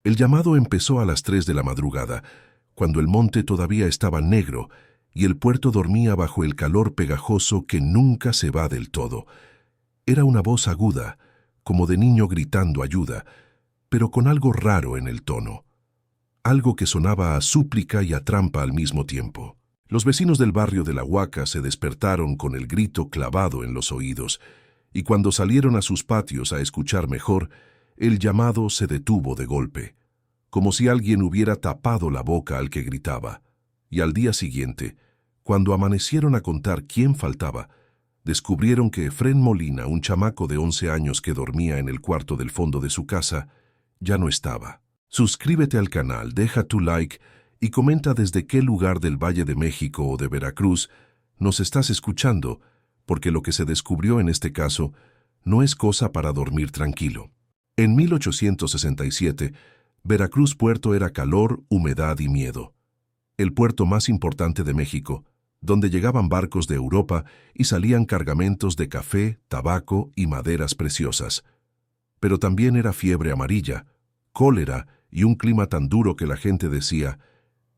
El llamado empezó a las 3 de la madrugada, cuando el monte todavía estaba negro y el puerto dormía bajo el calor pegajoso que nunca se va del todo. Era una voz aguda, como de niño gritando ayuda, pero con algo raro en el tono. Algo que sonaba a súplica y a trampa al mismo tiempo. Los vecinos del barrio de La Huaca se despertaron con el grito clavado en los oídos, y cuando salieron a sus patios a escuchar mejor, el llamado se detuvo de golpe, como si alguien hubiera tapado la boca al que gritaba. Y al día siguiente, cuando amanecieron a contar quién faltaba, descubrieron que Efrén Molina, un chamaco de 11 años que dormía en el cuarto del fondo de su casa, ya no estaba. Suscríbete al canal, deja tu like y comenta desde qué lugar del Valle de México o de Veracruz nos estás escuchando, porque lo que se descubrió en este caso no es cosa para dormir tranquilo. En 1867, Veracruz Puerto era calor, humedad y miedo. El puerto más importante de México, donde llegaban barcos de Europa y salían cargamentos de café, tabaco y maderas preciosas. Pero también era fiebre amarilla, cólera y un clima tan duro que la gente decía: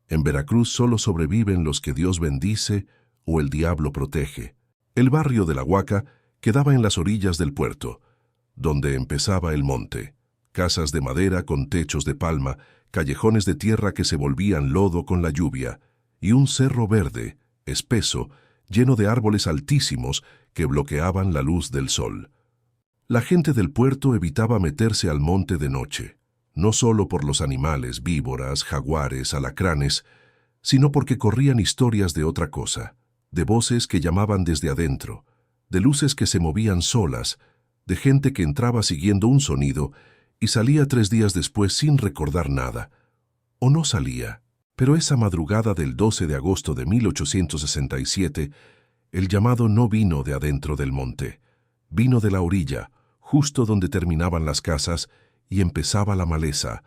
en Veracruz solo sobreviven los que Dios bendice o el diablo protege. El barrio de La Huaca quedaba en las orillas del puerto, donde empezaba el monte. Casas de madera con techos de palma, callejones de tierra que se volvían lodo con la lluvia, y un cerro verde, espeso, lleno de árboles altísimos que bloqueaban la luz del sol. La gente del puerto evitaba meterse al monte de noche, no solo por los animales, víboras, jaguares, alacranes, sino porque corrían historias de otra cosa, de voces que llamaban desde adentro, de luces que se movían solas, de gente que entraba siguiendo un sonido y salía 3 días después sin recordar nada, o no salía. Pero esa madrugada del 12 de agosto de 1867, el llamado no vino de adentro del monte, vino de la orilla, justo donde terminaban las casas y empezaba la maleza,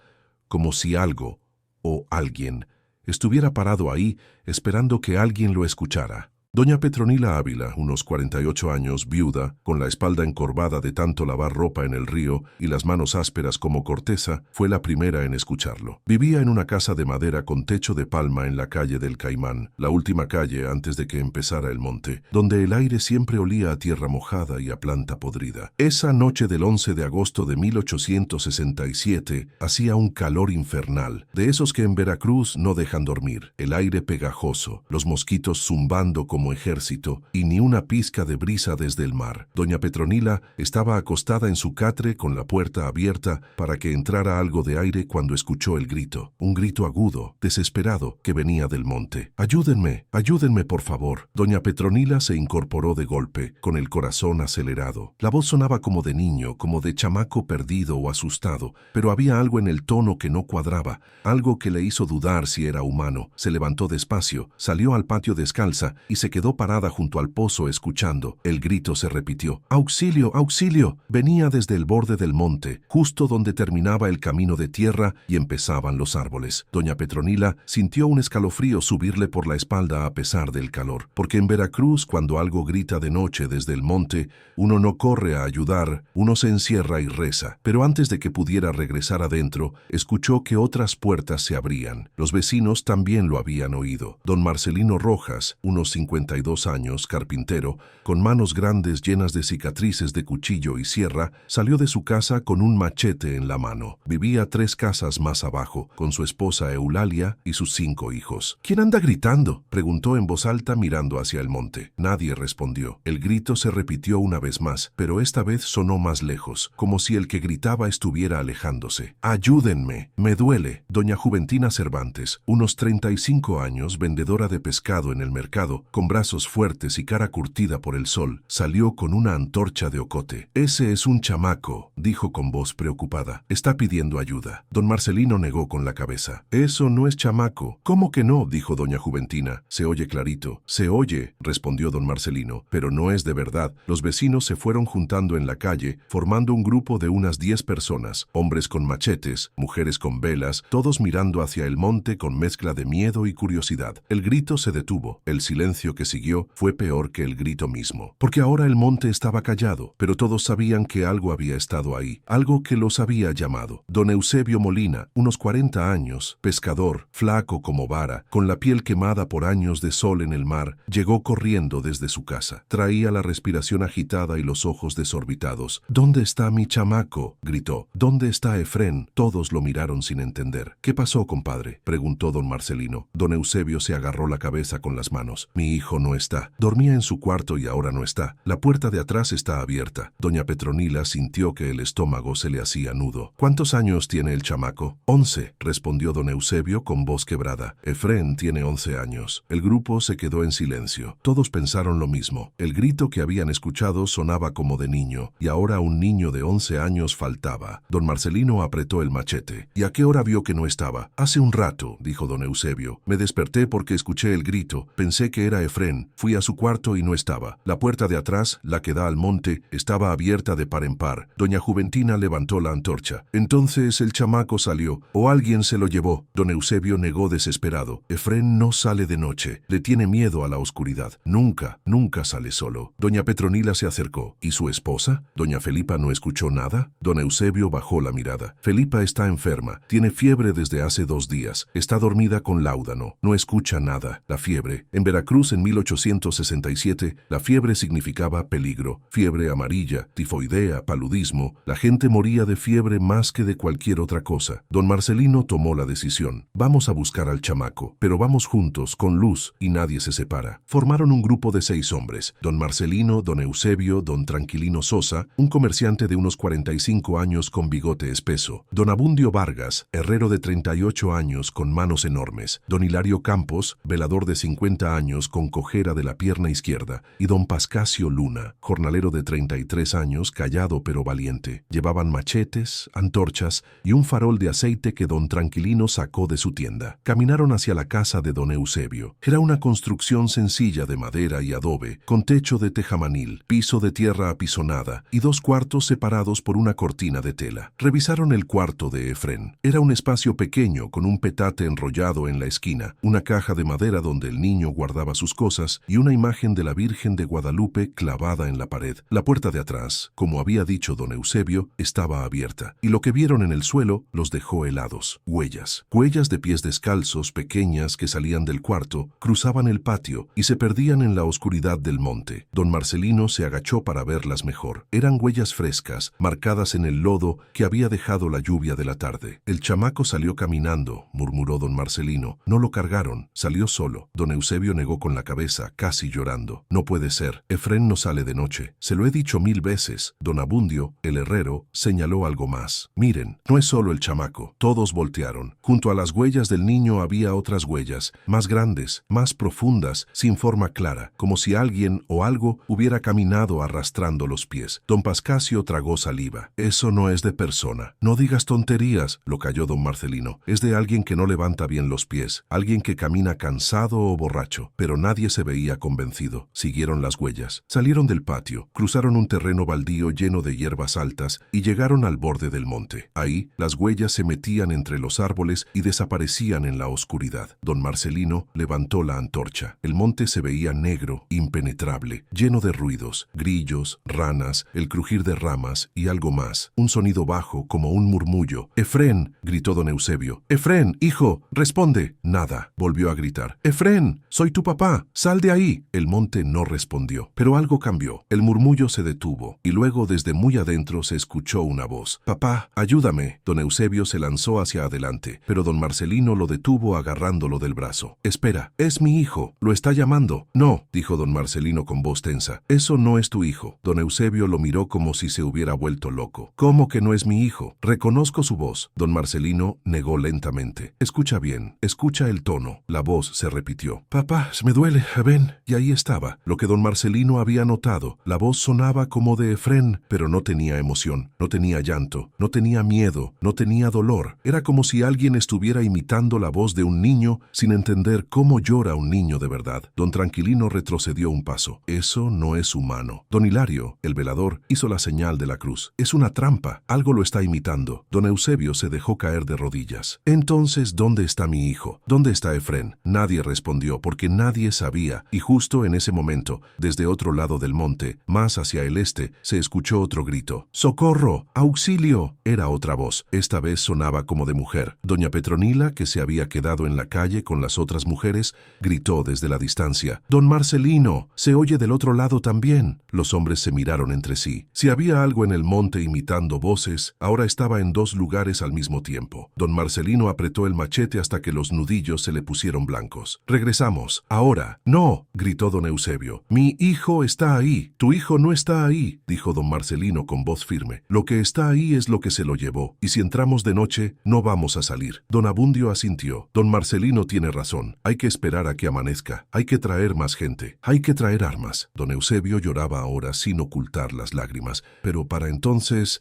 como si algo, o alguien, estuviera parado ahí esperando que alguien lo escuchara. Doña Petronila Ávila, unos 48 años, viuda, con la espalda encorvada de tanto lavar ropa en el río y las manos ásperas como corteza, fue la primera en escucharlo. Vivía en una casa de madera con techo de palma en la calle del Caimán, la última calle antes de que empezara el monte, donde el aire siempre olía a tierra mojada y a planta podrida. Esa noche del 11 de agosto de 1867 hacía un calor infernal, de esos que en Veracruz no dejan dormir, el aire pegajoso, los mosquitos zumbando como ejército y ni una pizca de brisa desde el mar. Doña Petronila estaba acostada en su catre con la puerta abierta para que entrara algo de aire cuando escuchó el grito, un grito agudo, desesperado, que venía del monte. «Ayúdenme, ayúdenme, por favor». Doña Petronila se incorporó de golpe, con el corazón acelerado. La voz sonaba como de niño, como de chamaco perdido o asustado, pero había algo en el tono que no cuadraba, algo que le hizo dudar si era humano. Se levantó despacio, salió al patio descalza y se quedó parada junto al pozo escuchando. El grito se repitió. ¡Auxilio, auxilio! Venía desde el borde del monte, justo donde terminaba el camino de tierra y empezaban los árboles. Doña Petronila sintió un escalofrío subirle por la espalda a pesar del calor, porque en Veracruz, cuando algo grita de noche desde el monte, uno no corre a ayudar, uno se encierra y reza. Pero antes de que pudiera regresar adentro, escuchó que otras puertas se abrían. Los vecinos también lo habían oído. Don Marcelino Rojas, unos 52 años, carpintero, con manos grandes llenas de cicatrices de cuchillo y sierra, salió de su casa con un machete en la mano. Vivía 3 casas más abajo, con su esposa Eulalia y sus 5 hijos. «¿Quién anda gritando?», preguntó en voz alta mirando hacia el monte. Nadie respondió. El grito se repitió una vez más, pero esta vez sonó más lejos, como si el que gritaba estuviera alejándose. «¡Ayúdenme! ¡Me duele!». Doña Juventina Cervantes, unos 35 años, vendedora de pescado en el mercado, con brazos fuertes y cara curtida por el sol, salió con una antorcha de ocote. «Ese es un chamaco», dijo con voz preocupada. «Está pidiendo ayuda». Don Marcelino negó con la cabeza. «Eso no es chamaco». «¿Cómo que no?», dijo doña Juventina. «Se oye clarito». «Se oye», respondió don Marcelino, «pero no es de verdad». Los vecinos se fueron juntando en la calle, formando un grupo de unas 10 personas, hombres con machetes, mujeres con velas, todos mirando hacia el monte con mezcla de miedo y curiosidad. El grito se detuvo. El silencio que siguió fue peor que el grito mismo, porque ahora el monte estaba callado, pero todos sabían que algo había estado ahí, algo que los había llamado. Don Eusebio Molina, unos 40 años, pescador, flaco como vara, con la piel quemada por años de sol en el mar, llegó corriendo desde su casa. Traía la respiración agitada y los ojos desorbitados. «¿Dónde está mi chamaco?», gritó. «¿Dónde está Efrén?». Todos lo miraron sin entender. «¿Qué pasó, compadre?», preguntó don Marcelino. Don Eusebio se agarró la cabeza con las manos. «Mi hijo no está. Dormía en su cuarto y ahora no está. La puerta de atrás está abierta». Doña Petronila sintió que el estómago se le hacía nudo. «¿Cuántos años tiene el chamaco?». «11», respondió don Eusebio con voz quebrada. «Efrén tiene 11 años». El grupo se quedó en silencio. Todos pensaron lo mismo. El grito que habían escuchado sonaba como de niño, y ahora un niño de 11 años faltaba. Don Marcelino apretó el machete. «¿Y a qué hora vio que no estaba?». «Hace un rato», dijo don Eusebio. «Me desperté porque escuché el grito. Pensé que era Efrén. Fui a su cuarto y no estaba. La puerta de atrás, la que da al monte, estaba abierta de par en par». Doña Juventina levantó la antorcha. «Entonces el chamaco salió, o alguien se lo llevó». Don Eusebio negó desesperado. «Efrén no sale de noche. Le tiene miedo a la oscuridad. Nunca, nunca sale solo». Doña Petronila se acercó. «¿Y su esposa?». «Doña Felipa no escuchó nada». Don Eusebio bajó la mirada. «Felipa está enferma. Tiene fiebre desde hace 2 días. Está dormida con láudano. No escucha nada. La fiebre. En Veracruz en 1867, la fiebre significaba peligro. Fiebre amarilla, tifoidea, paludismo. La gente moría de fiebre más que de cualquier otra cosa». Don Marcelino tomó la decisión. «Vamos a buscar al chamaco, pero vamos juntos, con luz, y nadie se separa». Formaron un grupo de 6 hombres. Don Marcelino, don Eusebio, don Tranquilino Sosa, un comerciante de unos 45 años con bigote espeso. Don Abundio Vargas, herrero de 38 años con manos enormes. Don Hilario Campos, velador de 50 años con cojera de la pierna izquierda. Y don Pascasio Luna, jornalero de 33 años, callado pero valiente. Llevaban machetes, antorchas y un farol de aceite que don Tranquilino sacó de su tienda. Caminaron hacia la casa de don Eusebio. Era una construcción sencilla de madera y adobe, con techo de tejamanil, piso de tierra apisonada y 2 cuartos separados por una cortina de tela. Revisaron el cuarto de Efrén. Era un espacio pequeño con un petate enrollado en la esquina, una caja de madera donde el niño guardaba sus cosas y una imagen de la Virgen de Guadalupe clavada en la pared. La puerta de atrás, como había dicho don Eusebio, estaba abierta, y lo que vieron en el suelo los dejó helados. Huellas de pies descalzos pequeñas que salían del cuarto, cruzaban el patio y se perdían en la oscuridad del monte. Don Marcelino se agachó para verlas mejor. Eran huellas frescas, marcadas en el lodo que había dejado la lluvia de la tarde. «El chamaco salió caminando», murmuró don Marcelino. «No lo cargaron, salió solo». Don Eusebio negó con la cabeza, casi llorando. «No puede ser. Efrén no sale de noche. Se lo he dicho 1000 veces». Don Abundio, el herrero, señaló algo más. «Miren, no es solo el chamaco». Todos voltearon. Junto a las huellas del niño había otras huellas, más grandes, más profundas, sin forma clara, como si alguien o algo hubiera caminado arrastrando los pies. Don Pascasio tragó saliva. «Eso no es de persona». «No digas tonterías», lo calló don Marcelino. «Es de alguien que no levanta bien los pies, alguien que camina cansado o borracho». Pero nadie se veía convencido. Siguieron las huellas. Salieron del patio, cruzaron un terreno baldío lleno de hierbas altas y llegaron al borde del monte. Ahí, las huellas se metían entre los árboles y desaparecían en la oscuridad. Don Marcelino levantó la antorcha. El monte se veía negro, impenetrable, lleno de ruidos, grillos, ranas, el crujir de ramas y algo más. Un sonido bajo, como un murmullo. «Efrén», gritó don Eusebio. «Efrén, hijo, responde». Nada. Volvió a gritar. «Efrén, soy tu papá. Sal de ahí». El monte no respondió. Pero algo cambió. El murmullo se detuvo y luego desde muy adentro se escuchó una voz. «Papá, ayúdame». Don Eusebio se lanzó hacia adelante, pero don Marcelino lo detuvo agarrándolo del brazo. «Espera, es mi hijo. Lo está llamando». «No», dijo don Marcelino con voz tensa. «Eso no es tu hijo». Don Eusebio lo miró como si se hubiera vuelto loco. «¿Cómo que no es mi hijo? Reconozco su voz». Don Marcelino negó lentamente. «Escucha bien, escucha el tono». La voz se repitió. «Papá, me duele, ven». Y ahí estaba, lo que don Marcelino había notado. La voz sonaba como de Efrén, pero no tenía emoción, no tenía llanto, no tenía miedo, no tenía dolor. Era como si alguien estuviera imitando la voz de un niño sin entender cómo llora un niño de verdad. Don Tranquilino retrocedió un paso. «Eso no es humano». Don Hilario, el velador, hizo la señal de la cruz. «Es una trampa. Algo lo está imitando». Don Eusebio se dejó caer de rodillas. «Entonces, ¿dónde está mi hijo? ¿Dónde está Efrén?». Nadie respondió porque nadie sabía sabía, y justo en ese momento, desde otro lado del monte, más hacia el este, se escuchó otro grito. ¡Socorro! ¡Auxilio! Era otra voz. Esta vez sonaba como de mujer. Doña Petronila, que se había quedado en la calle con las otras mujeres, gritó desde la distancia. ¡Don Marcelino! ¡Se oye del otro lado también! Los hombres se miraron entre sí. Si había algo en el monte imitando voces, ahora estaba en dos lugares al mismo tiempo. Don Marcelino apretó el machete hasta que los nudillos se le pusieron blancos. «Regresamos. Ahora». «No», gritó don Eusebio. «Mi hijo está ahí». «Tu hijo no está ahí», dijo don Marcelino con voz firme. «Lo que está ahí es lo que se lo llevó, y si entramos de noche, no vamos a salir». Don Abundio asintió. «Don Marcelino tiene razón. Hay que esperar a que amanezca. Hay que traer más gente. Hay que traer armas». Don Eusebio lloraba ahora sin ocultar las lágrimas. «Pero para entonces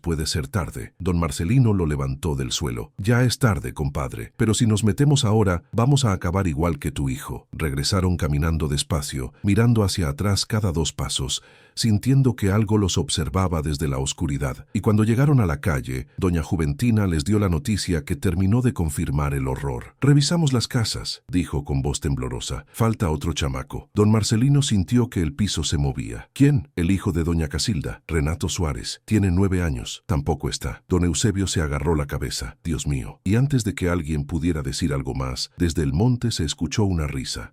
puede ser tarde». Don Marcelino lo levantó del suelo. «Ya es tarde, compadre. Pero si nos metemos ahora, vamos a acabar igual que tu hijo». Regresaron caminando despacio, mirando hacia atrás cada 2 pasos, sintiendo que algo los observaba desde la oscuridad. Y cuando llegaron a la calle, doña Juventina les dio la noticia que terminó de confirmar el horror. «Revisamos las casas», dijo con voz temblorosa. «Falta otro chamaco». Don Marcelino sintió que el piso se movía. «¿Quién?» «El hijo de doña Casilda, Renato Suárez. Tiene 9 años. Tampoco está». Don Eusebio se agarró la cabeza. «Dios mío». Y antes de que alguien pudiera decir algo más, desde el monte se escuchó una risa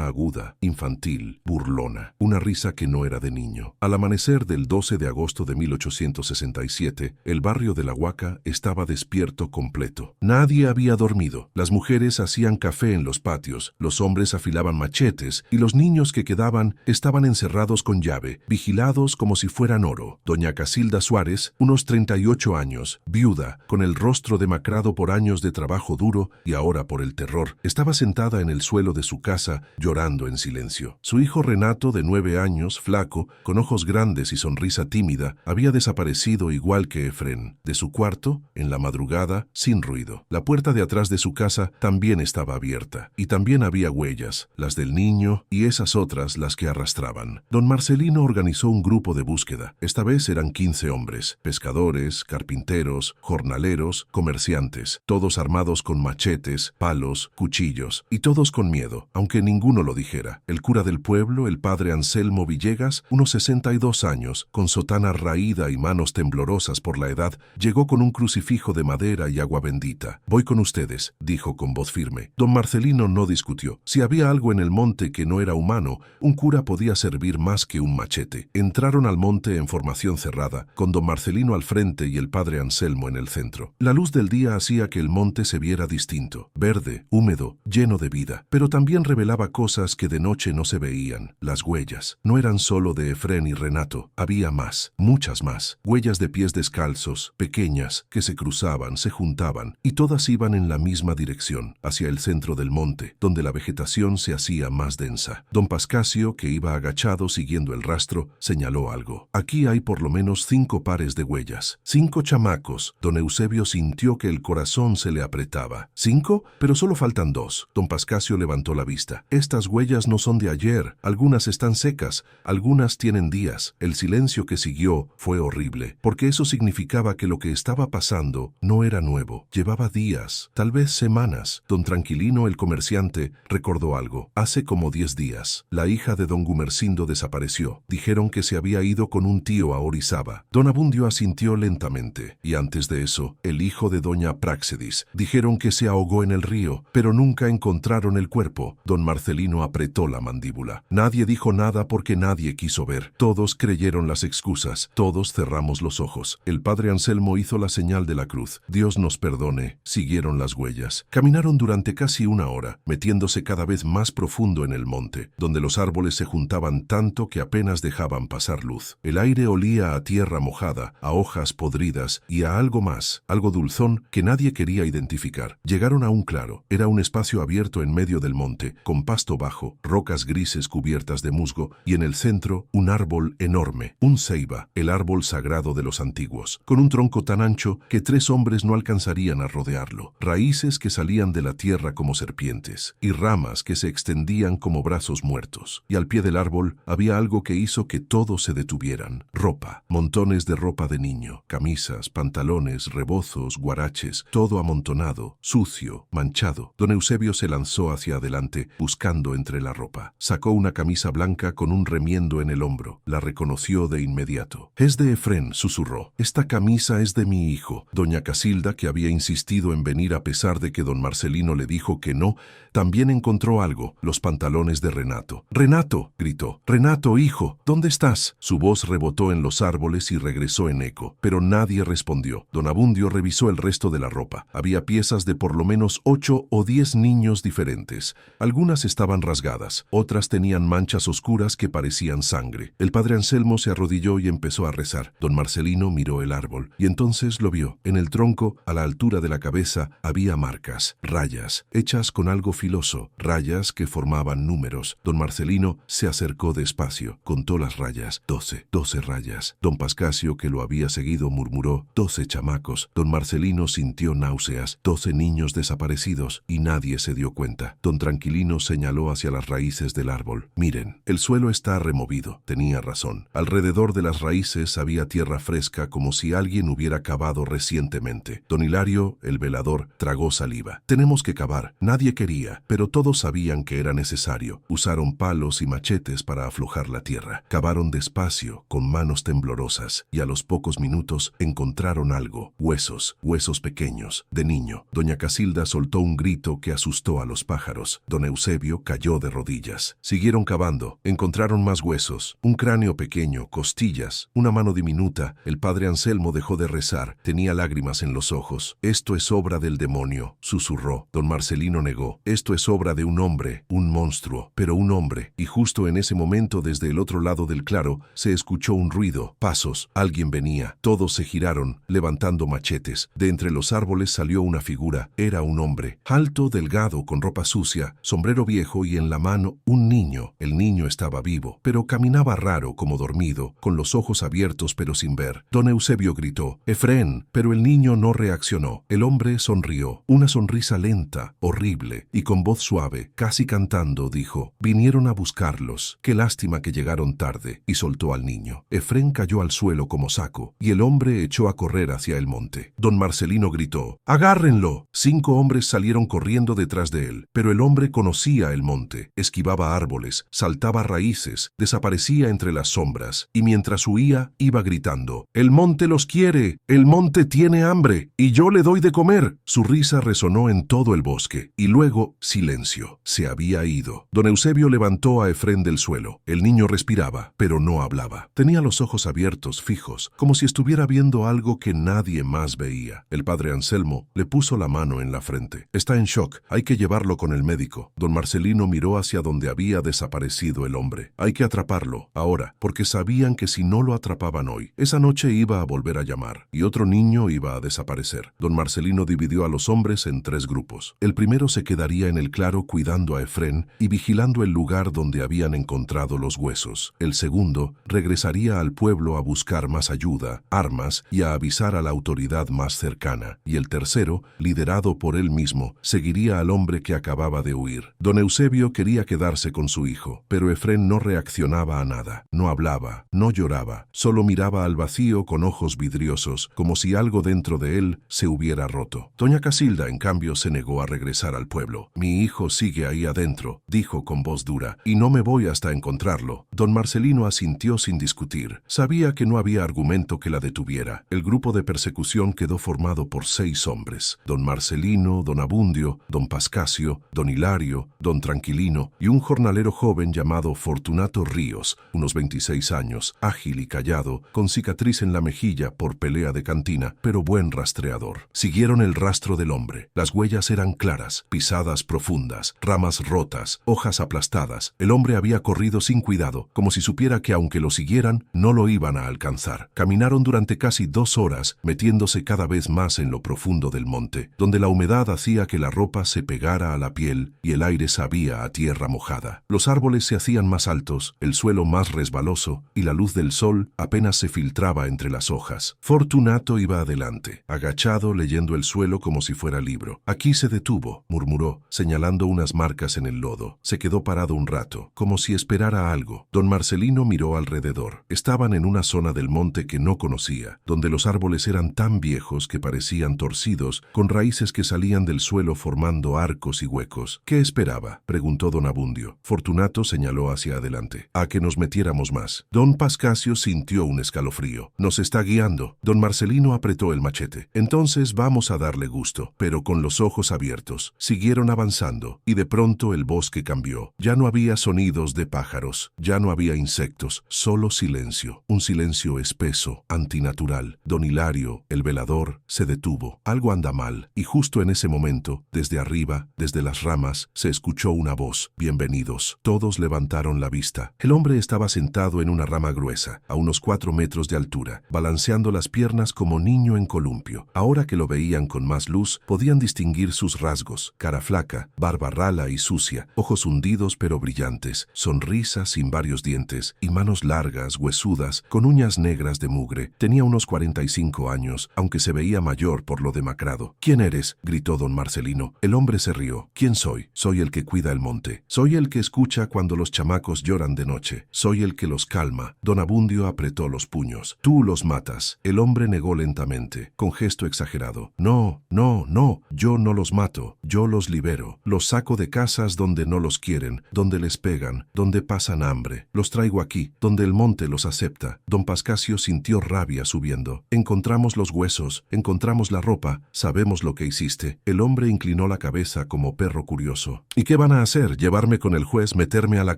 aguda, infantil, burlona, una risa que no era de niño. Al amanecer del 12 de agosto de 1867, el barrio de La Huaca estaba despierto completo. Nadie había dormido. Las mujeres hacían café en los patios, los hombres afilaban machetes y los niños que quedaban estaban encerrados con llave, vigilados como si fueran oro. Doña Casilda Suárez, unos 38 años, viuda, con el rostro demacrado por años de trabajo duro y ahora por el terror, estaba sentada en el suelo de su casa llorando en silencio. Su hijo Renato, de 9 años, flaco, con ojos grandes y sonrisa tímida, había desaparecido igual que Efrén. De su cuarto, en la madrugada, sin ruido. La puerta de atrás de su casa también estaba abierta, y también había huellas, las del niño y esas otras las que arrastraban. Don Marcelino organizó un grupo de búsqueda. Esta vez eran 15 hombres, pescadores, carpinteros, jornaleros, comerciantes, todos armados con machetes, palos, cuchillos, y todos con miedo, aunque ninguno lo dijera. El cura del pueblo, el padre Anselmo Villegas, unos 62 años, con sotana raída y manos temblorosas por la edad, llegó con un crucifijo de madera y agua bendita. «Voy con ustedes», dijo con voz firme. Don Marcelino no discutió. Si había algo en el monte que no era humano, un cura podía servir más que un machete. Entraron al monte en formación cerrada, con don Marcelino al frente y el padre Anselmo en el centro. La luz del día hacía que el monte se viera distinto, verde, húmedo, lleno de vida, pero también revelaba cosas que de noche no se veían. Las huellas no eran solo de Efrén y Renato, había más, muchas más, huellas de pies descalzos, pequeñas, que se cruzaban, se juntaban, y todas iban en la misma dirección, hacia el centro del monte, donde la vegetación se hacía más densa. Don Pascasio, que iba agachado siguiendo el rastro, señaló algo. «Aquí hay por lo menos 5 pares de huellas, 5 chamacos». Don Eusebio sintió que el corazón se le apretaba. «¿5? Pero solo faltan 2». Don Pascasio levantó la vista. «Estas huellas no son de ayer, algunas están secas, algunas tienen días». El silencio que siguió fue horrible, porque eso significaba que lo que estaba pasando no era nuevo. Llevaba días, tal vez semanas. Don Tranquilino, el comerciante, recordó algo. Hace como 10 días, la hija de don Gumersindo desapareció. Dijeron que se había ido con un tío a Orizaba. Don Abundio asintió lentamente. Y antes de eso, el hijo de doña Práxedis. Dijeron que se ahogó en el río, pero nunca encontraron el cuerpo. Don Marcelino apretó la mandíbula. Nadie dijo nada porque nadie quiso ver. Todos creyeron las excusas. Todos cerramos los ojos. El padre Anselmo hizo la señal de la cruz. «Dios nos perdone». Siguieron las huellas. Caminaron durante casi 1 hora, metiéndose cada vez más profundo en el monte, donde los árboles se juntaban tanto que apenas dejaban pasar luz. El aire olía a tierra mojada, a hojas podridas y a algo más, algo dulzón que nadie quería identificar. Llegaron a un claro. Era un espacio abierto en medio del monte, con pasto bajo, rocas grises cubiertas de musgo, y en el centro un un árbol enorme, un ceiba, el árbol sagrado de los antiguos, con un tronco tan ancho que 3 hombres no alcanzarían a rodearlo, raíces que salían de la tierra como serpientes, y ramas que se extendían como brazos muertos. Y al pie del árbol había algo que hizo que todos se detuvieran: ropa, montones de ropa de niño, camisas, pantalones, rebozos, guaraches, todo amontonado, sucio, manchado. Don Eusebio se lanzó hacia adelante, buscando entre la ropa. Sacó una camisa blanca con un remiendo en el hombro. La reconoció de inmediato. «Es de Efrén», susurró. «Esta camisa es de mi hijo». Doña Casilda, que había insistido en venir a pesar de que don Marcelino le dijo que no, también encontró algo: los pantalones de Renato. «¡Renato!», gritó. «Renato, hijo, ¿dónde estás?». Su voz rebotó en los árboles y regresó en eco, pero nadie respondió. Don Abundio revisó el resto de la ropa. Había piezas de por lo menos 8 o 10 niños diferentes. Algunas estaban rasgadas, otras tenían manchas oscuras que parecían sangre. El padre Anselmo se arrodilló y empezó a rezar. Don Marcelino miró el árbol y entonces lo vio. En el tronco, a la altura de la cabeza, había marcas, rayas, hechas con algo filoso, rayas que formaban números. Don Marcelino se acercó despacio, contó las rayas: 12 rayas. Don Pascasio, que lo había seguido, murmuró: 12 chamacos. Don Marcelino sintió náuseas: 12 niños desaparecidos, y nadie se dio cuenta. Don Tranquilino señaló hacia las raíces del árbol. «Miren, el suelo está removido». Tenía razón. Alrededor de las raíces había tierra fresca, como si alguien hubiera cavado recientemente. Don Hilario, el velador, tragó saliva. «Tenemos que cavar». Nadie quería, pero todos sabían que era necesario. Usaron palos y machetes para aflojar la tierra. Cavaron despacio, con manos temblorosas, y a los pocos minutos encontraron algo: huesos pequeños, de niño. Doña Casilda soltó un grito que asustó a los pájaros. Don Eusebio cayó de rodillas. Siguieron cavando. Encontraron más huesos, un cráneo pequeño, costillas, una mano diminuta. El padre Anselmo dejó de rezar. Tenía lágrimas en los ojos. «Esto es obra del demonio», susurró. Don Marcelino negó. «Esto es obra de un hombre, un monstruo, pero un hombre». Y justo en ese momento, desde el otro lado del claro, se escuchó un ruido, pasos. Alguien venía. Todos se giraron, levantando machetes. De entre los árboles salió una figura. Era un hombre, alto, delgado, con ropa sucia, sombrero viejo y en la mano un niño. El niño estaba vivo, pero caminaba raro, como dormido, con los ojos abiertos pero sin ver. Don Eusebio gritó: «Efrén», pero el niño no reaccionó. El hombre sonrió, una sonrisa lenta, horrible, y con voz suave, casi cantando, dijo: «Vinieron a buscarlos. Qué lástima que llegaron tarde», y soltó al niño. Efrén cayó al suelo como saco, y el hombre echó a correr hacia el monte. Don Marcelino gritó: «¡Agárrenlo!». 5 hombres salieron corriendo detrás de él, pero el hombre conocía el monte, esquivaba árboles, saltaba raíces, desaparecía entre las sombras, y mientras huía, iba gritando: «¡El monte los quiere! ¡El monte tiene hambre! ¡Y yo le doy de comer!». Su risa resonó en todo el bosque, y luego silencio. Se había ido. Don Eusebio levantó a Efrén del suelo. El niño respiraba, pero no hablaba. Tenía los ojos abiertos, fijos, como si estuviera viendo algo que nadie más veía. El padre Anselmo le puso la mano en la frente. «Está en shock. Hay que llevarlo con el médico». Don Marcelino miró hacia donde había desaparecido el hombre. «Hay que atraparlo, ahora», porque sabían que si no lo atrapaban hoy, esa noche iba a volver a llamar, y otro niño iba a desaparecer. Don Marcelino dividió a los hombres en 3 grupos. El primero se quedaría en el claro cuidando a Efrén y vigilando el lugar donde habían encontrado los huesos. El segundo regresaría al pueblo a buscar más ayuda, armas y a avisar a la autoridad más cercana. Y el tercero, liderado por él mismo, seguiría al hombre que acababa de huir. Don Eusebio quería quedarse con su hijo, pero Efrén no reaccionaba a nada. No hablaba, no lloraba, solo miraba al vacío con ojos vidriosos, como si algo dentro de él se hubiera roto. Doña Casilda, en cambio, se negó a regresar al pueblo. «Mi hijo sigue ahí adentro», dijo con voz dura, «y no me voy hasta encontrarlo». Don Marcelino asintió sin discutir. Sabía que no había argumento que la detuviera. El grupo de persecución quedó formado por 6 hombres: don Marcelino, don Abundio, don Pascasio, don Hilario, don Tranquilino y un jornalero joven llamado Fortunato Ríos, unos 26 años, ágil y callado, con cicatriz en la mejilla por pelea de cantina, pero buen rastreador. Siguieron el rastro del hombre. Las huellas eran claras, pisadas profundas, ramas rotas, hojas aplastadas. El hombre había corrido sin cuidado, como si supiera que aunque lo siguieran, no lo iban a alcanzar. Caminaron durante casi 2 horas, metiéndose cada vez más en lo profundo del monte, donde la humedad hacía que la ropa se pegara a la piel y el aire sabía a tierra mojada. Los árboles se hacían más altos, el suelo más más resbaloso, y la luz del sol apenas se filtraba entre las hojas. Fortunato iba adelante, agachado leyendo el suelo como si fuera libro. Aquí se detuvo, murmuró, señalando unas marcas en el lodo. Se quedó parado un rato, como si esperara algo. Don Marcelino miró alrededor. Estaban en una zona del monte que no conocía, donde los árboles eran tan viejos que parecían torcidos, con raíces que salían del suelo formando arcos y huecos. ¿Qué esperaba?, preguntó don Abundio. Fortunato señaló hacia adelante. A que nos metiéramos más. Don Pascasio sintió un escalofrío. Nos está guiando. Don Marcelino apretó el machete. Entonces vamos a darle gusto. Pero con los ojos abiertos. Siguieron avanzando, y de pronto el bosque cambió. Ya no había sonidos de pájaros. Ya no había insectos. Solo silencio. Un silencio espeso, antinatural. Don Hilario, el velador, se detuvo. Algo anda mal. Y justo en ese momento, desde arriba, desde las ramas, se escuchó una voz. Bienvenidos. Todos levantaron la vista. El hombre estaba sentado en una rama gruesa, a unos 4 metros de altura, balanceando las piernas como niño en columpio. Ahora que lo veían con más luz, podían distinguir sus rasgos. Cara flaca, barba rala y sucia, ojos hundidos pero brillantes, sonrisa sin varios dientes, y manos largas, huesudas, con uñas negras de mugre. Tenía unos 45 años, aunque se veía mayor por lo demacrado. ¿Quién eres?, gritó don Marcelino. El hombre se rió. ¿Quién soy? Soy el que cuida el monte. Soy el que escucha cuando los chamacos lloran de noche. Soy el que los calma. Don Abundio apretó los puños. Tú los matas. El hombre negó lentamente, con gesto exagerado. No, no, no. Yo no los mato. Yo los libero. Los saco de casas donde no los quieren, donde les pegan, donde pasan hambre. Los traigo aquí, donde el monte los acepta. Don Pascasio sintió rabia subiendo. Encontramos los huesos, encontramos la ropa, sabemos lo que hiciste. El hombre inclinó la cabeza como perro curioso. ¿Y qué van a hacer? ¿Llevarme con el juez, meterme a la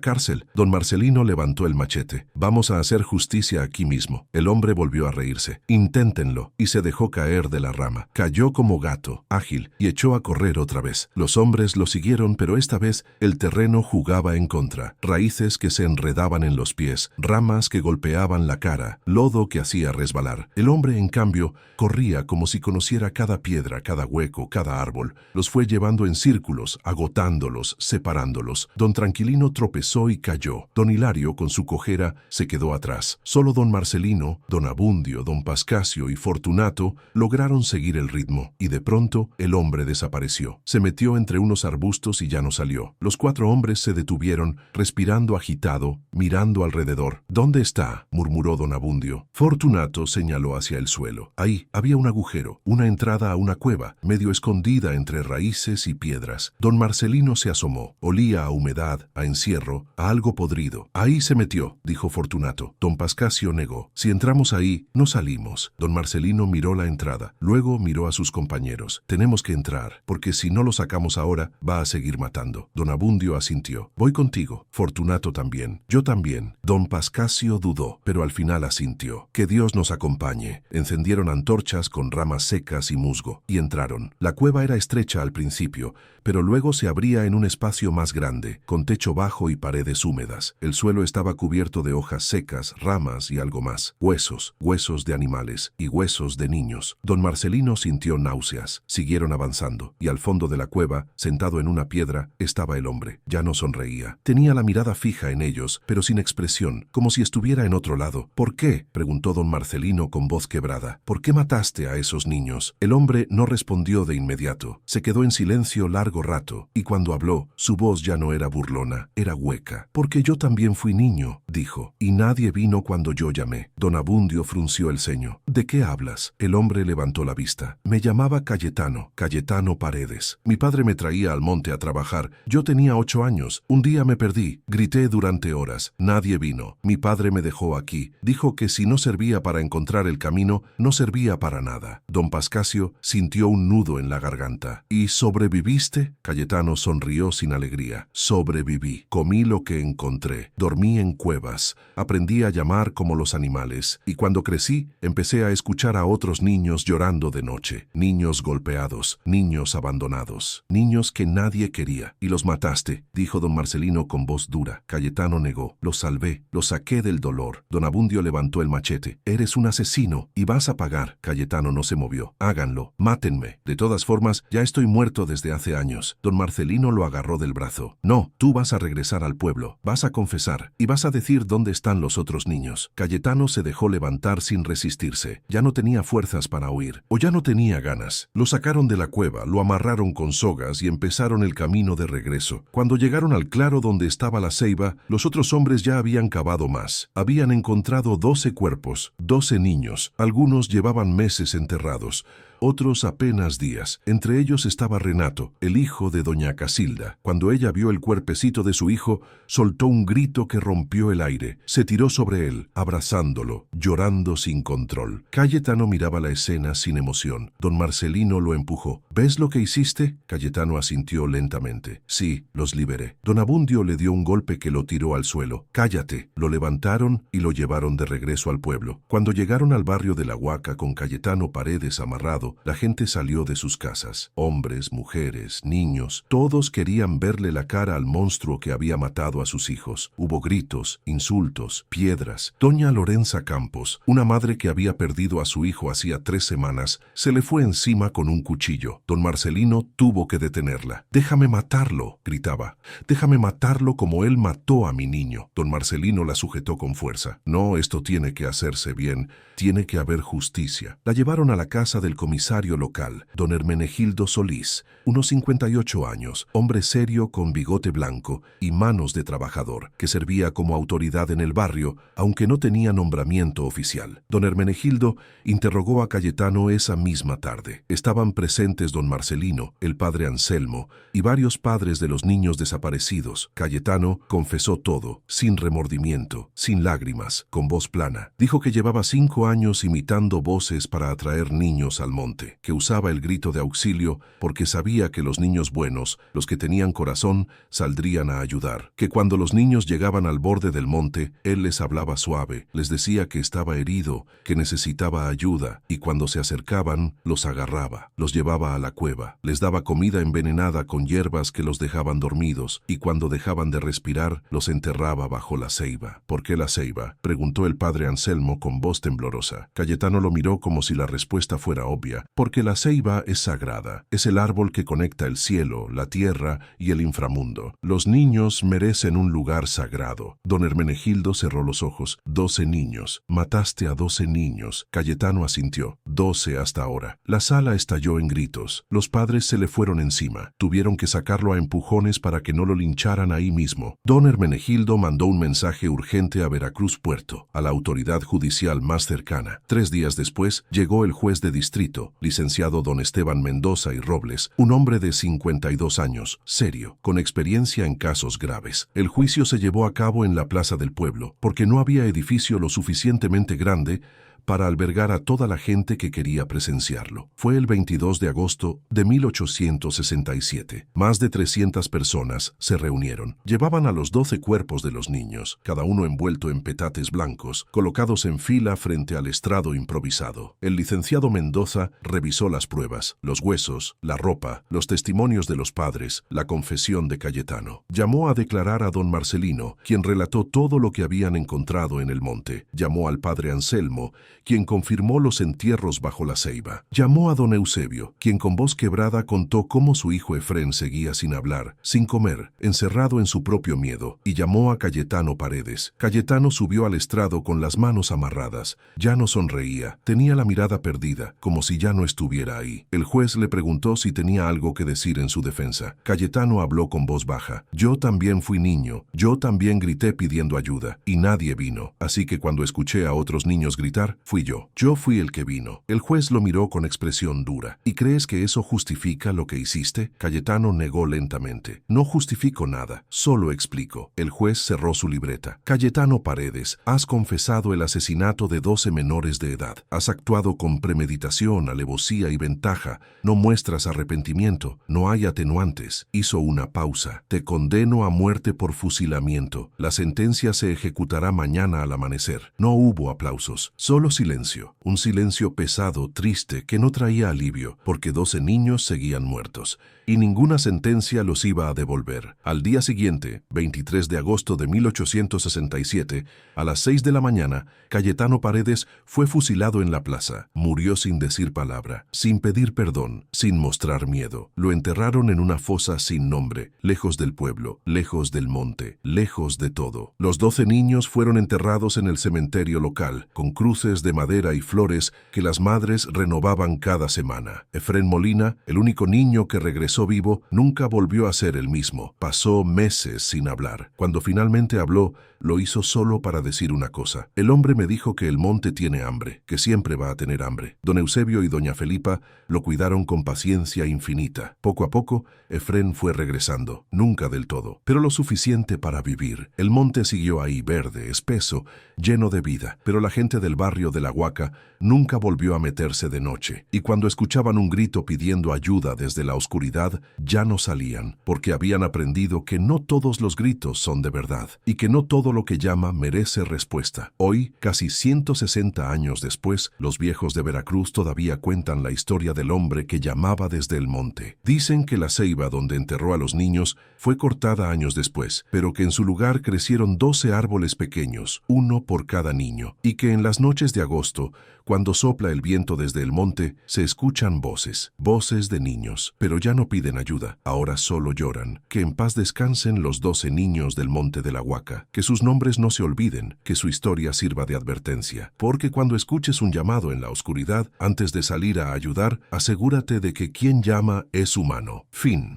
cárcel? Don Marcelino levantó el machete. Vamos a hacer justicia aquí mismo. El hombre volvió a reírse. Inténtenlo. Y se dejó caer de la rama. Cayó como gato, ágil, y echó a correr otra vez. Los hombres lo siguieron, pero esta vez el terreno jugaba en contra. Raíces que se enredaban en los pies, ramas que golpeaban la cara, lodo que hacía resbalar. El hombre, en cambio, corría como si conociera cada piedra, cada hueco, cada árbol. Los fue llevando en círculos, agotándolos, separándolos. Don Tranquilino tropezó y cayó. Don Hilario, con su cojera, se quedó atrás. Solo don Marcelino, don Abundio, don Pascasio y Fortunato lograron seguir el ritmo, y de pronto el hombre desapareció. Se metió entre unos arbustos y ya no salió. Los 4 hombres se detuvieron, respirando agitado, mirando alrededor. ¿Dónde está?, murmuró don Abundio. Fortunato señaló hacia el suelo. Ahí había un agujero, una entrada a una cueva, medio escondida entre raíces y piedras. Don Marcelino se asomó. Olía a humedad, a encierro, a algo podrido. Ahí se metió, dijo Fortunato. Don Pascasio negó. Si entramos ahí, no salimos. Don Marcelino miró la entrada. Luego miró a sus compañeros. Tenemos que entrar, porque si no lo sacamos ahora, va a seguir matando. Don Abundio asintió. Voy contigo. Fortunato también. Yo también. Don Pascasio dudó, pero al final asintió. Que Dios nos acompañe. Encendieron antorchas con ramas secas y musgo, y entraron. La cueva era estrecha al principio, pero luego se abría en un espacio más grande, con techo bajo y paredes húmedas. El suelo estaba cubierto de hojas secas, ramas y algo más. Huesos, huesos de animales y huesos de niños. Don Marcelino sintió náuseas. Siguieron avanzando, y al fondo de la cueva, sentado en una piedra, estaba el hombre. Ya no sonreía. Tenía la mirada fija en ellos, pero sin expresión, como si estuviera en otro lado. ¿Por qué?, preguntó don Marcelino con voz quebrada. ¿Por qué mataste a esos niños? El hombre no respondió de inmediato. Se quedó en silencio largo rato, y cuando habló, su voz ya no era burlona, era hueca. Porque yo también fui niño, dijo, y nadie vino cuando yo llamé. Don Abundio frunció el ceño. ¿De qué hablas? El hombre levantó la vista. Me llamaba Cayetano, Cayetano Paredes. Mi padre me traía al monte a trabajar. Yo tenía 8 años. Un día me perdí. Grité durante horas. Nadie vino. Mi padre me dejó aquí. Dijo que si no servía para encontrar el camino, no servía para nada. Don Pascasio sintió un nudo en la garganta. ¿Y sobreviviste? Cayetano sonrió sin alegría. Sobreviví. Comí lo que encontré. Dormí en cuevas. Aprendí a llamar como los animales. Y cuando crecí, empecé a escuchar a otros niños llorando de noche. Niños golpeados. Niños abandonados. maltratados, niños que nadie quería. Y los mataste, dijo don Marcelino con voz dura. Cayetano negó. Los salvé, los saqué del dolor. Don Abundio levantó el machete. Eres un asesino y vas a pagar. Cayetano no se movió. Háganlo, mátenme. De todas formas, ya estoy muerto desde hace años. Don Marcelino lo agarró del brazo. No, tú vas a regresar al pueblo, vas a confesar y vas a decir dónde están los otros niños. Cayetano se dejó levantar sin resistirse. Ya no tenía fuerzas para huir, o ya no tenía ganas. Lo sacaron de la cueva, lo amarraron con sogas y empezaron el camino de regreso. Cuando llegaron al claro donde estaba la ceiba, los otros hombres ya habían cavado más. Habían encontrado 12 cuerpos, 12 niños. Algunos llevaban meses enterrados, otros apenas días. Entre ellos estaba Renato, el hijo de doña Casilda. Cuando ella vio el cuerpecito de su hijo, soltó un grito que rompió el aire. Se tiró sobre él, abrazándolo, llorando sin control. Cayetano miraba la escena sin emoción. Don Marcelino lo empujó. ¿Ves lo que hiciste? Cayetano asintió lentamente. Sí, los liberé. Don Abundio le dio un golpe que lo tiró al suelo. Cállate. Lo levantaron y lo llevaron de regreso al pueblo. Cuando llegaron al barrio de La Huaca con Cayetano Paredes amarrado, la gente salió de sus casas. Hombres, mujeres, niños, todos querían verle la cara al monstruo que había matado a sus hijos. Hubo gritos, insultos, piedras. Doña Lorenza Campos, una madre que había perdido a su hijo hacía 3 semanas, se le fue encima con un cuchillo. Don Marcelino tuvo que detenerla. «Déjame matarlo», gritaba. «Déjame matarlo como él mató a mi niño». Don Marcelino la sujetó con fuerza. «No, esto tiene que hacerse bien. Tiene que haber justicia». La llevaron a la casa del comisario local, don Hermenegildo Solís, unos 58 años, hombre serio con bigote blanco y manos de trabajador, que servía como autoridad en el barrio, aunque no tenía nombramiento oficial. Don Hermenegildo interrogó a Cayetano esa misma tarde. Estaban presentes don Marcelino, el padre Anselmo y varios padres de los niños desaparecidos. Cayetano confesó todo, sin remordimiento, sin lágrimas, con voz plana. Dijo que llevaba 5 años imitando voces para atraer niños al monte, que usaba el grito de auxilio porque sabía que los niños buenos, los que tenían corazón, saldrían a ayudar, que cuando los niños llegaban al borde del monte, él les hablaba suave, les decía que estaba herido, que necesitaba ayuda, y cuando se acercaban, los agarraba, los llevaba a la cueva, les daba comida envenenada con hierbas que los dejaban dormidos, y cuando dejaban de respirar, los enterraba bajo la ceiba. ¿Por qué la ceiba?, preguntó el padre Anselmo con voz temblorosa. Cayetano lo miró como si la respuesta fuera obvia. Porque la ceiba es sagrada, es el árbol que conecta el cielo, la tierra y el inframundo. Los niños merecen un lugar sagrado. Don Hermenegildo cerró los ojos. 12 niños. Mataste a 12 niños. Cayetano asintió. 12 hasta ahora. La sala estalló en gritos. Los padres se le fueron encima. Tuvieron que sacarlo a empujones para que no lo lincharan ahí mismo. Don Hermenegildo mandó un mensaje urgente a Veracruz Puerto, a la autoridad judicial más cercana. 3 días después, llegó el juez de distrito, licenciado don Esteban Mendoza y Robles, un hombre de 52 años, serio, con experiencia en casos graves. El juicio se llevó a cabo en la plaza del pueblo, porque no había edificio lo suficientemente grande para albergar a toda la gente que quería presenciarlo. Fue el 22 de agosto de 1867. Más de 300 personas se reunieron. Llevaban a los 12 cuerpos de los niños, cada uno envuelto en petates blancos, colocados en fila frente al estrado improvisado. El licenciado Mendoza revisó las pruebas, los huesos, la ropa, los testimonios de los padres, la confesión de Cayetano. Llamó a declarar a don Marcelino, quien relató todo lo que habían encontrado en el monte. Llamó al padre Anselmo, quien confirmó los entierros bajo la ceiba. Llamó a don Eusebio, quien con voz quebrada contó cómo su hijo Efrén seguía sin hablar, sin comer, encerrado en su propio miedo, y llamó a Cayetano Paredes. Cayetano subió al estrado con las manos amarradas. Ya no sonreía, tenía la mirada perdida, como si ya no estuviera ahí. El juez le preguntó si tenía algo que decir en su defensa. Cayetano habló con voz baja. Yo también fui niño, yo también grité pidiendo ayuda, y nadie vino. Así que cuando escuché a otros niños gritar, fui yo. Yo fui el que vino. El juez lo miró con expresión dura. ¿Y crees que eso justifica lo que hiciste? Cayetano negó lentamente. No justifico nada, solo explico. El juez cerró su libreta. Cayetano Paredes, has confesado el asesinato de 12 menores de edad. Has actuado con premeditación, alevosía y ventaja. No muestras arrepentimiento. No hay atenuantes. Hizo una pausa. Te condeno a muerte por fusilamiento. La sentencia se ejecutará mañana al amanecer. No hubo aplausos. Solo Solo silencio, un silencio pesado, triste, que no traía alivio, porque 12 niños seguían muertos, y ninguna sentencia los iba a devolver. Al día siguiente, 23 de agosto de 1867, a las 6 de la mañana, Cayetano Paredes fue fusilado en la plaza. Murió sin decir palabra, sin pedir perdón, sin mostrar miedo. Lo enterraron en una fosa sin nombre, lejos del pueblo, lejos del monte, lejos de todo. Los 12 niños fueron enterrados en el cementerio local, con cruces de madera y flores que las madres renovaban cada semana. Efrén Molina, el único niño que regresó vivo, nunca volvió a ser el mismo. Pasó meses sin hablar. Cuando finalmente habló, lo hizo solo para decir una cosa. El hombre me dijo que el monte tiene hambre, que siempre va a tener hambre. Don Eusebio y doña Felipa lo cuidaron con paciencia infinita. Poco a poco, Efrén fue regresando, nunca del todo, pero lo suficiente para vivir. El monte siguió ahí, verde, espeso, lleno de vida, pero la gente del barrio de La Huaca nunca volvió a meterse de noche, y cuando escuchaban un grito pidiendo ayuda desde la oscuridad, ya no salían, porque habían aprendido que no todos los gritos son de verdad, y que no todo lo que llama merece respuesta. Hoy, casi 160 años después, los viejos de Veracruz todavía cuentan la historia del hombre que llamaba desde el monte. Dicen que la ceiba donde enterró a los niños fue cortada años después, pero que en su lugar crecieron 12 árboles pequeños, uno por cada niño, y que en las noches de agosto, cuando sopla el viento desde el monte, se escuchan voces, voces de niños, pero ya no piden ayuda, ahora solo lloran. Que en paz descansen los 12 niños del monte de La Huaca, que sus nombres no se olviden, que su historia sirva de advertencia, porque cuando escuches un llamado en la oscuridad, antes de salir a ayudar, asegúrate de que quien llama es humano. Fin.